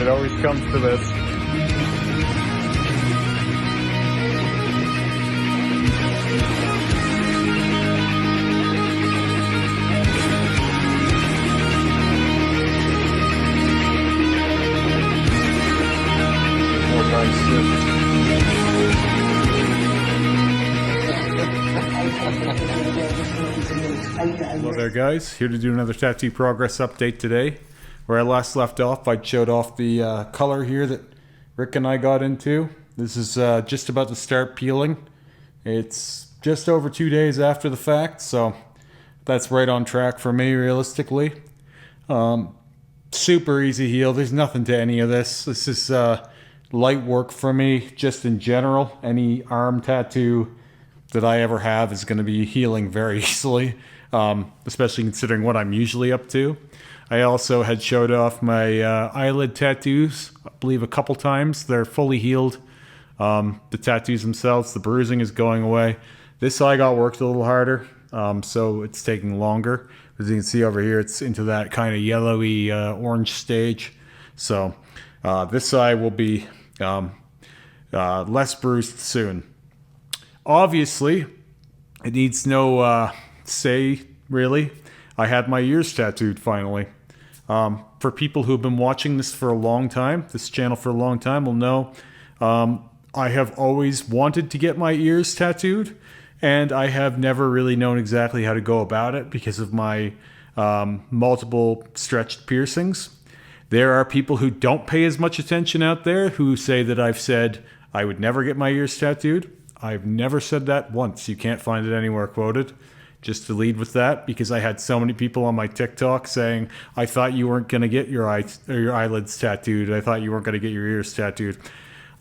It always comes to this. More nice shit. Hello there guys, here to do another tattoo progress update today. Where I last left off, I showed off the color here that Rick and I got into. This is just about to start peeling. It's just over 2 days after the fact, so that's right on track for me realistically. Super easy heal, there's nothing to any of this. This is light work for me just in general. Any arm tattoo that I ever have is going to be healing very easily, especially considering what I'm usually up to. I also had showed off my eyelid tattoos, I believe a couple times. They're fully healed. The tattoos themselves, the bruising is going away. This eye got worked a little harder, so it's taking longer. As you can see over here, it's into that kind of yellowy orange stage. So this eye will be less bruised soon. Obviously, it needs no say, really. I had my ears tattooed finally. For people who've been watching this for a long time, this channel for a long time will know I have always wanted to get my ears tattooed, and I have never really known exactly how to go about it because of my multiple stretched piercings. There are people who don't pay as much attention out there who say that I've said I would never get my ears tattooed. I've never said that once. You can't find it anywhere quoted. Just to lead with that, because I had so many people on my TikTok saying, I thought you weren't going to get your eyelids tattooed. I thought you weren't going to get your ears tattooed.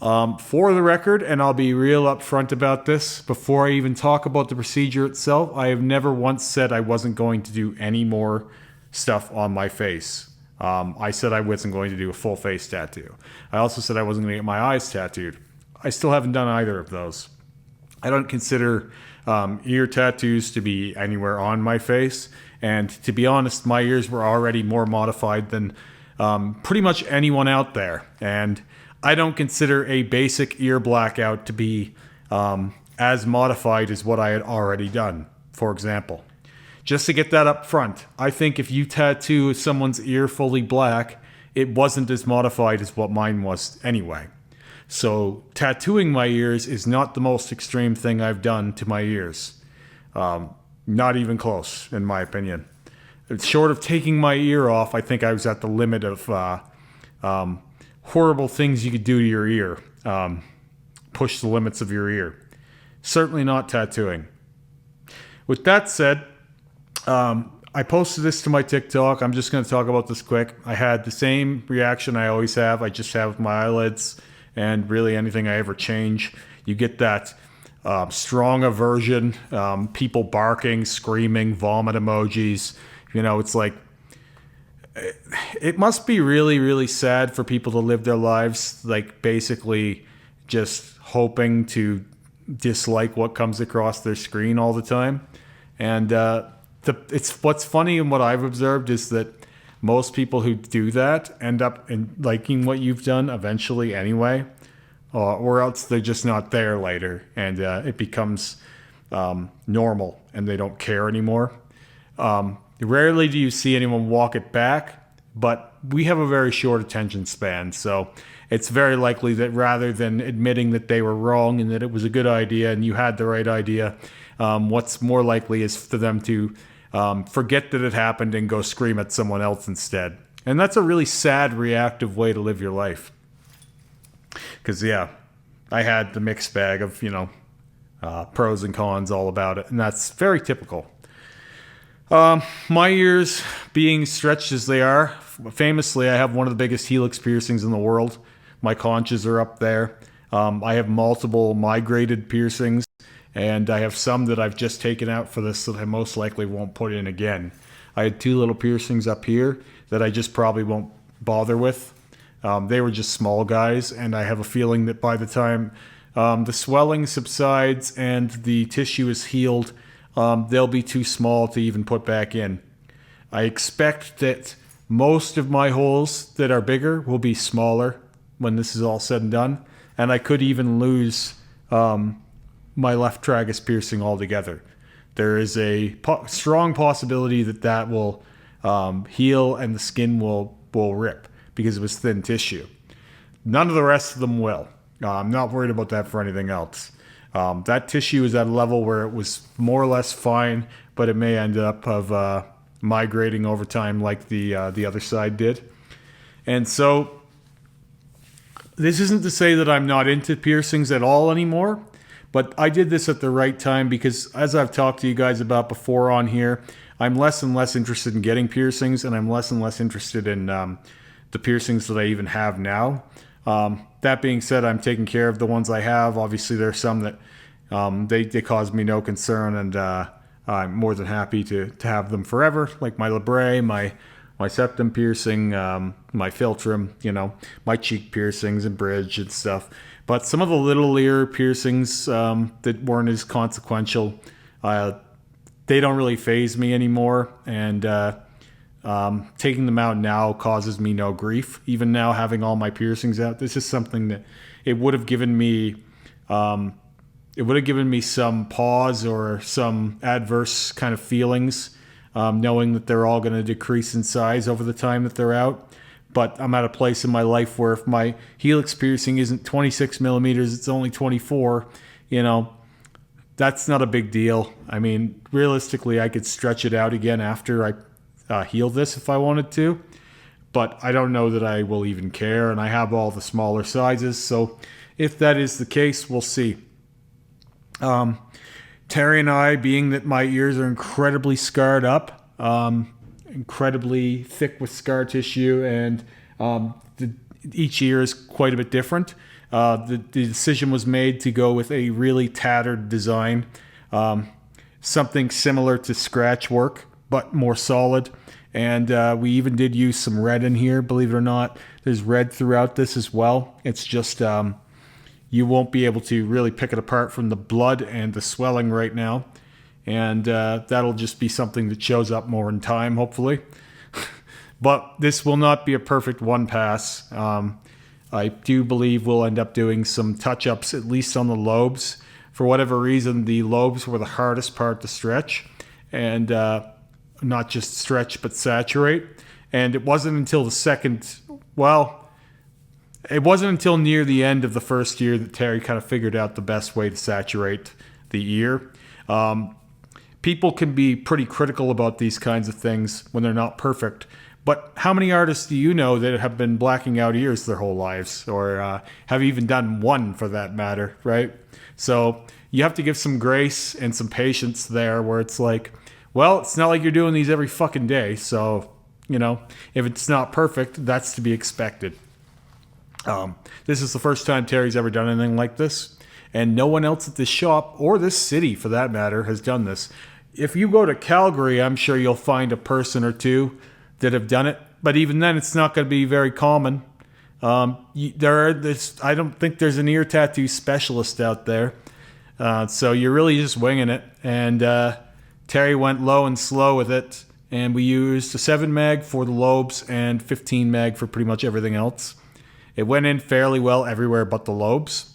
For the record, and I'll be real upfront about this, before I even talk about the procedure itself, I have never once said I wasn't going to do any more stuff on my face. I said I wasn't going to do a full face tattoo. I also said I wasn't going to get my eyes tattooed. I still haven't done either of those. I don't consider ear tattoos to be anywhere on my face, and to be honest, my ears were already more modified than pretty much anyone out there, and I don't consider a basic ear blackout to be as modified as what I had already done, for example. Just to get that up front, I think if you tattoo someone's ear fully black, it wasn't as modified as what mine was anyway. So tattooing my ears is not the most extreme thing I've done to my ears. Not even close, in my opinion. Short of taking my ear off, I think I was at the limit of horrible things you could do to your ear. Push the limits of your ear. Certainly not tattooing. With that said, I posted this to my TikTok. I'm just going to talk about this quick. I had the same reaction I always have. I just have my eyelids. And really anything I ever change, you get that strong aversion, people barking, screaming, vomit emojis. You know, it's like, it must be really, really sad for people to live their lives like basically just hoping to dislike what comes across their screen all the time. And it's what's funny and what I've observed is that most people who do that end up liking what you've done eventually anyway, or else they're just not there later, and it becomes normal and they don't care anymore. Rarely do you see anyone walk it back, but we have a very short attention span, so it's very likely that rather than admitting that they were wrong and that it was a good idea and you had the right idea, what's more likely is for them to forget that it happened and go scream at someone else instead. And that's a really sad, reactive way to live your life. Because, yeah, I had the mixed bag of, pros and cons all about it. And that's very typical. My ears being stretched as they are, famously, I have one of the biggest helix piercings in the world. My conches are up there. I have multiple migrated piercings. And I have some that I've just taken out for this that I most likely won't put in again. I had 2 little piercings up here that I just probably won't bother with. They were just small guys, and I have a feeling that by the time the swelling subsides and the tissue is healed, they'll be too small to even put back in. I expect that most of my holes that are bigger will be smaller when this is all said and done. And I could even lose my left tragus piercing altogether. There is a strong possibility that will heal and the skin will rip because it was thin tissue. None of the rest of them will. I'm not worried about that for anything else. That tissue is at a level where it was more or less fine, but it may end up of migrating over time like the other side did. And so this isn't to say that I'm not into piercings at all anymore, but I did this at the right time because, as I've talked to you guys about before on here, I'm less and less interested in getting piercings, and I'm less and less interested in the piercings that I even have now. That being said, I'm taking care of the ones I have. Obviously, there are some that they cause me no concern, and I'm more than happy to have them forever, like my labret, my septum piercing, my philtrum, my cheek piercings and bridge and stuff. But some of the little ear piercings that weren't as consequential, they don't really faze me anymore. And taking them out now causes me no grief. Even now, having all my piercings out, this is something that it would have given me. It would have given me some pause or some adverse kind of feelings, knowing that they're all going to decrease in size over the time that they're out. But I'm at a place in my life where if my helix piercing isn't 26 millimeters, it's only 24, that's not a big deal. I mean, realistically, I could stretch it out again after I heal this if I wanted to. But I don't know that I will even care, and I have all the smaller sizes. So if that is the case, we'll see. Terry and I, being that my ears are incredibly scarred up, incredibly thick with scar tissue, and each ear is quite a bit different. The decision was made to go with a really tattered design, something similar to scratch work, but more solid. And we even did use some red in here, believe it or not. There's red throughout this as well. It's just you won't be able to really pick it apart from the blood and the swelling right now. And that'll just be something that shows up more in time, hopefully. But this will not be a perfect one pass. I do believe we'll end up doing some touch-ups, at least on the lobes. For whatever reason, the lobes were the hardest part to stretch. And not just stretch, but saturate. And it wasn't until it wasn't until near the end of the first year that Terry kind of figured out the best way to saturate the ear. People can be pretty critical about these kinds of things when they're not perfect. But how many artists do you know that have been blacking out ears their whole lives, or have even done one for that matter, right? So you have to give some grace and some patience there, where it's like, well, it's not like you're doing these every fucking day. So, if it's not perfect, that's to be expected. This is the first time Terry's ever done anything like this, and no one else at this shop, or this city for that matter, has done this. If you go to Calgary, I'm sure you'll find a person or two that have done it, but even then, it's not going to be very common. I don't think there's an ear tattoo specialist out there, so you're really just winging it. And Terry went low and slow with it, and we used a 7 mag for the lobes and 15 mag for pretty much everything else. It went in fairly well everywhere but the lobes,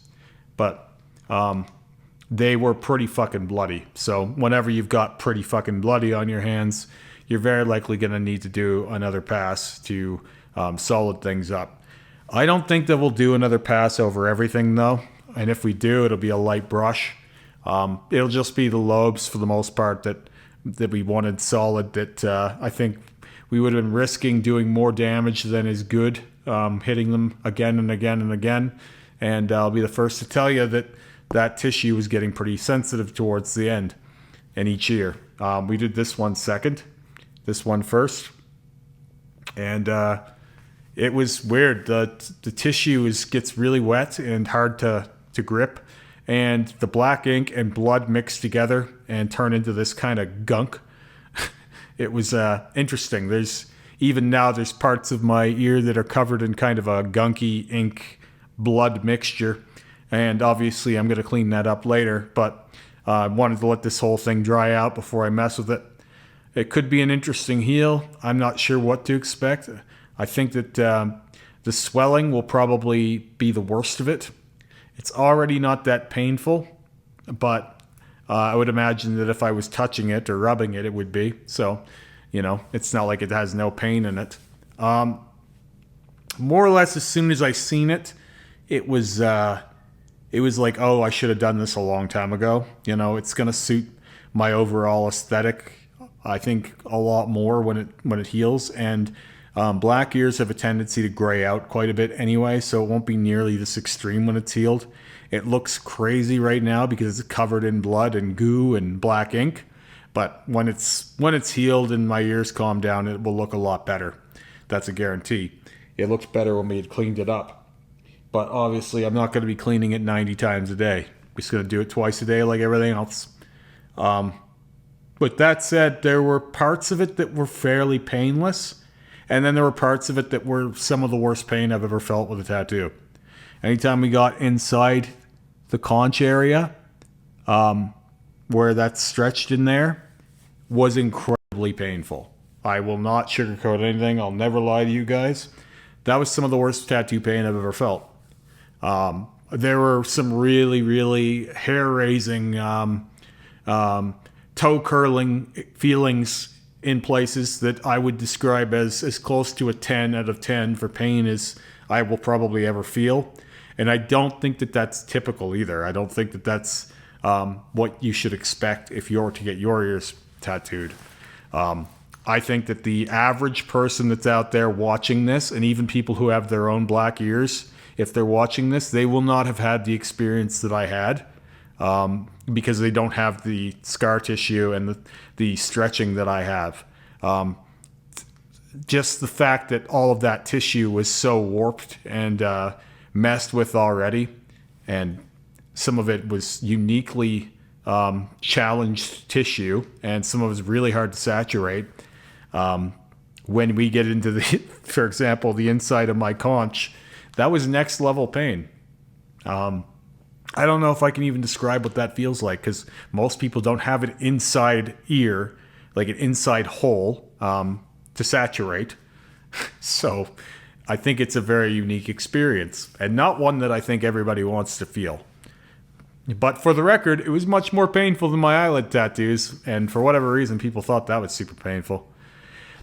but they were pretty fucking bloody. So whenever you've got pretty fucking bloody on your hands, you're very likely going to need to do another pass to solid things up. I don't think that we'll do another pass over everything though, and if we do, it'll be a light brush. It'll just be the lobes for the most part that we wanted solid, that I think we would have been risking doing more damage than is good, hitting them again and again and again. And I'll be the first to tell you that tissue was getting pretty sensitive towards the end in each ear. We did this one second, this one first. And it was weird. The tissue gets really wet and hard to grip. And the black ink and blood mixed together and turn into this kind of gunk. It was interesting. Even now, there's parts of my ear that are covered in kind of a gunky ink blood mixture. And obviously, I'm going to clean that up later. But I wanted to let this whole thing dry out before I mess with it. It could be an interesting heal. I'm not sure what to expect. I think that the swelling will probably be the worst of it. It's already not that painful, but I would imagine that if I was touching it or rubbing it, it would be. So, it's not like it has no pain in it. More or less, as soon as I seen it, it was like, oh, I should have done this a long time ago. It's gonna suit my overall aesthetic, I think, a lot more when it heals. And black ears have a tendency to gray out quite a bit anyway, so it won't be nearly this extreme when it's healed. It looks crazy right now because it's covered in blood and goo and black ink. But when it's healed and my ears calm down, it will look a lot better. That's a guarantee. It looks better when we had cleaned it up. But obviously, I'm not going to be cleaning it 90 times a day. I'm just going to do it twice a day like everything else. But that said, there were parts of it that were fairly painless. And then there were parts of it that were some of the worst pain I've ever felt with a tattoo. Anytime we got inside the conch area, where that's stretched in there, was incredibly painful. I will not sugarcoat anything. I'll never lie to you guys. That was some of the worst tattoo pain I've ever felt. There were some really, really hair-raising, toe-curling feelings in places that I would describe as close to a 10 out of 10 for pain as I will probably ever feel. And I don't think that that's typical either. I don't think that that's what you should expect if you're to get your ears tattooed. I think that the average person that's out there watching this, and even people who have their own black ears, if they're watching this, they will not have had the experience that I had, because they don't have the scar tissue and the stretching that I have. Just the fact that all of that tissue was so warped and messed with already, and some of it was uniquely challenged tissue, and some of it was really hard to saturate. When we get into for example, the inside of my conch, that was next level pain. I don't know if I can even describe what that feels like, because most people don't have an inside ear, like an inside hole, to saturate. So I think it's a very unique experience, and not one that I think everybody wants to feel. But for the record, it was much more painful than my eyelid tattoos, and for whatever reason, people thought that was super painful.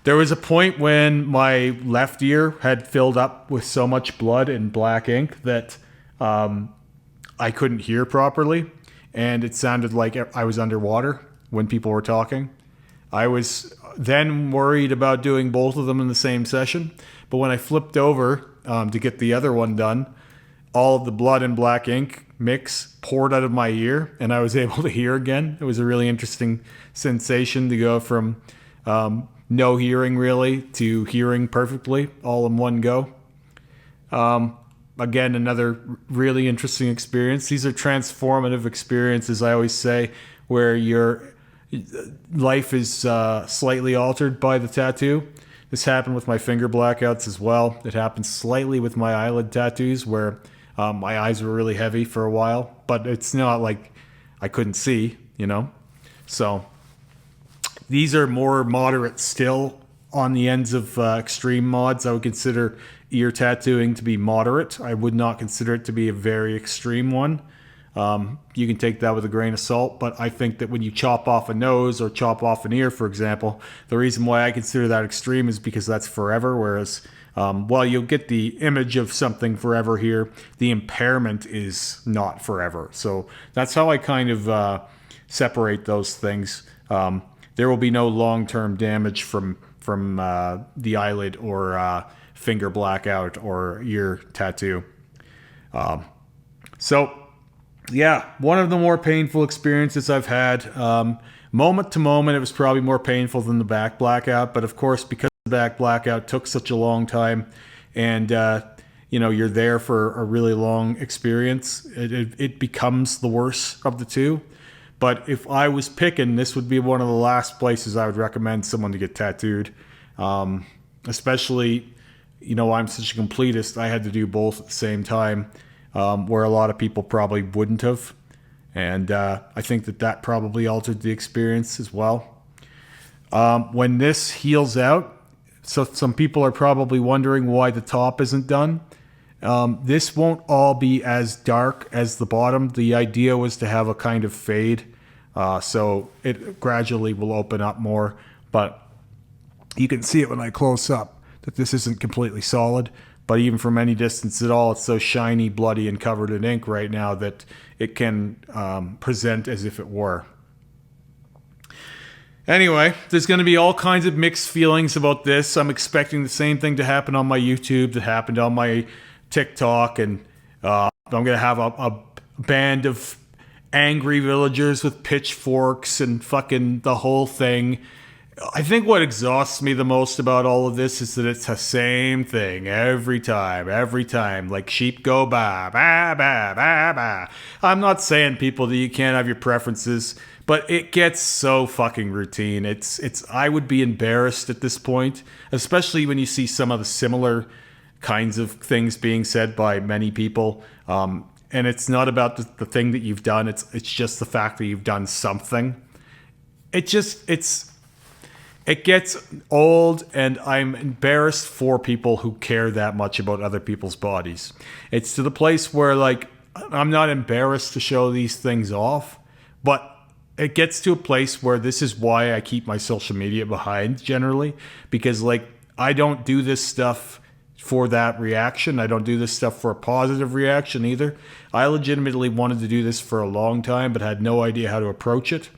There was a point when my left ear had filled up with so much blood and black ink that I couldn't hear properly, and it sounded like I was underwater when people were talking. I was then worried about doing both of them in the same session, but when I flipped over to get the other one done, all of the blood and black ink mix poured out of my ear, and I was able to hear again. It was a really interesting sensation to go from no hearing really to hearing perfectly all in one go. Again, another really interesting experience. These are transformative experiences, I always say, where your life is slightly altered by the tattoo. This happened with my finger blackouts as well. It happened slightly with my eyelid tattoos, where my eyes were really heavy for a while, but it's not like I couldn't see, So these are more moderate still on the ends of extreme mods. I would consider ear tattooing to be moderate. I would not consider it to be a very extreme one. You can take that with a grain of salt, but I think that when you chop off a nose or chop off an ear, for example, the reason why I consider that extreme is because that's forever, whereas while you'll get the image of something forever here, the impairment is not forever. So that's how I kind of separate those things. There will be no long-term damage from the eyelid or finger blackout or ear tattoo. So yeah, one of the more painful experiences I've had. Moment to moment, it was probably more painful than the back blackout, but of course, because the back blackout took such a long time, and you're there for a really long experience, it becomes the worst of the two. But if I was picking, this would be one of the last places I would recommend someone to get tattooed. Especially, I'm such a completist, I had to do both at the same time, where a lot of people probably wouldn't have. And I think that probably altered the experience as well. When this heals out, so some people are probably wondering why the top isn't done. This won't all be as dark as the bottom. The idea was to have a kind of fade, so it gradually will open up more. But you can see it when I close up that this isn't completely solid. But even from any distance at all, it's so shiny, bloody, and covered in ink right now that it can present as if it were. Anyway, there's going to be all kinds of mixed feelings about this. I'm expecting the same thing to happen on my YouTube that happened on my TikTok, and I'm going to have a band of angry villagers with pitchforks and fucking the whole thing. I think what exhausts me the most about all of this is that it's the same thing every time. Like sheep go ba, ba, ba, ba, ba. I'm not saying, people, that you can't have your preferences, but it gets so fucking routine. I would be embarrassed at this point, especially when you see some of the similar kinds of things being said by many people. And it's not about the thing that you've done. It's just the fact that you've done something. It gets old, and I'm embarrassed for people who care that much about other people's bodies. It's to the place where, like, I'm not embarrassed to show these things off, but it gets to a place where this is why I keep my social media behind generally, because, like, I don't do this stuff for that reaction. I don't do this stuff for a positive reaction either. I legitimately wanted to do this for a long time, but had no idea how to approach it.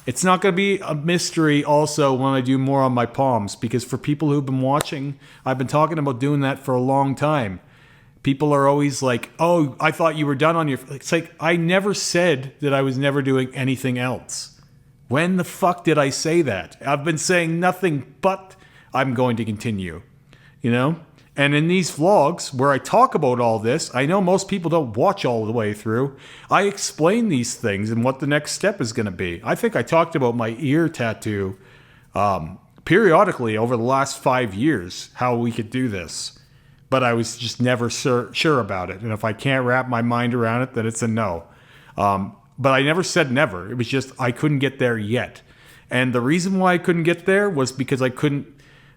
It's not going to be a mystery also when I do more on my palms, because for people who've been watching, I've been talking about doing that for a long time. People are always like, oh, I thought you were done on your... It's like, I never said that I was never doing anything else. When the fuck did I say that? I've been saying nothing but I'm going to continue, you know? And in these vlogs where I talk about all this, I know most people don't watch all the way through. I explain these things and what the next step is going to be. I think I talked about my ear tattoo periodically over the last 5 years, how we could do this. But I was just never sure about it. And if I can't wrap my mind around it, then it's a no. But I never said never. It was just I couldn't get there yet. And the reason why I couldn't get there was because I couldn't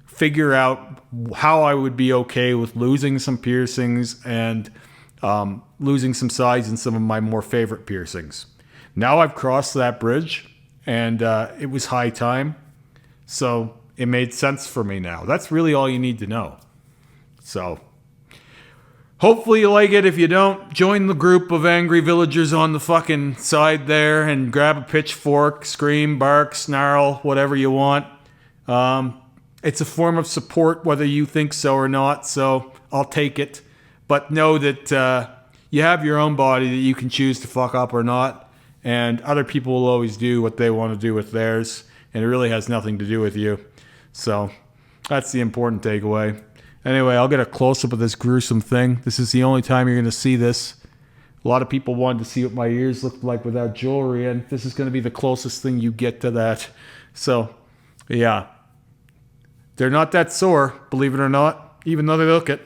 figure out how I would be okay with losing some piercings and losing some size in some of my more favorite piercings. Now I've crossed that bridge, and it was high time, so it made sense for me now. That's really all you need to know. So hopefully you like it. If you don't, join the group of angry villagers on the fucking side there and grab a pitchfork, scream, bark, snarl, whatever you want. It's a form of support, whether you think so or not, so I'll take it. But know that you have your own body that you can choose to fuck up or not, and other people will always do what they want to do with theirs, and it really has nothing to do with you. So that's the important takeaway. Anyway, I'll get a close-up of this gruesome thing. This is the only time you're going to see this. A lot of people wanted to see what my ears looked like without jewelry, and this is going to be the closest thing you get to that. So, yeah. They're not that sore, believe it or not, even though they look it.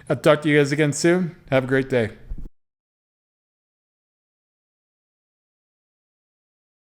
I'll talk to you guys again soon. Have a great day.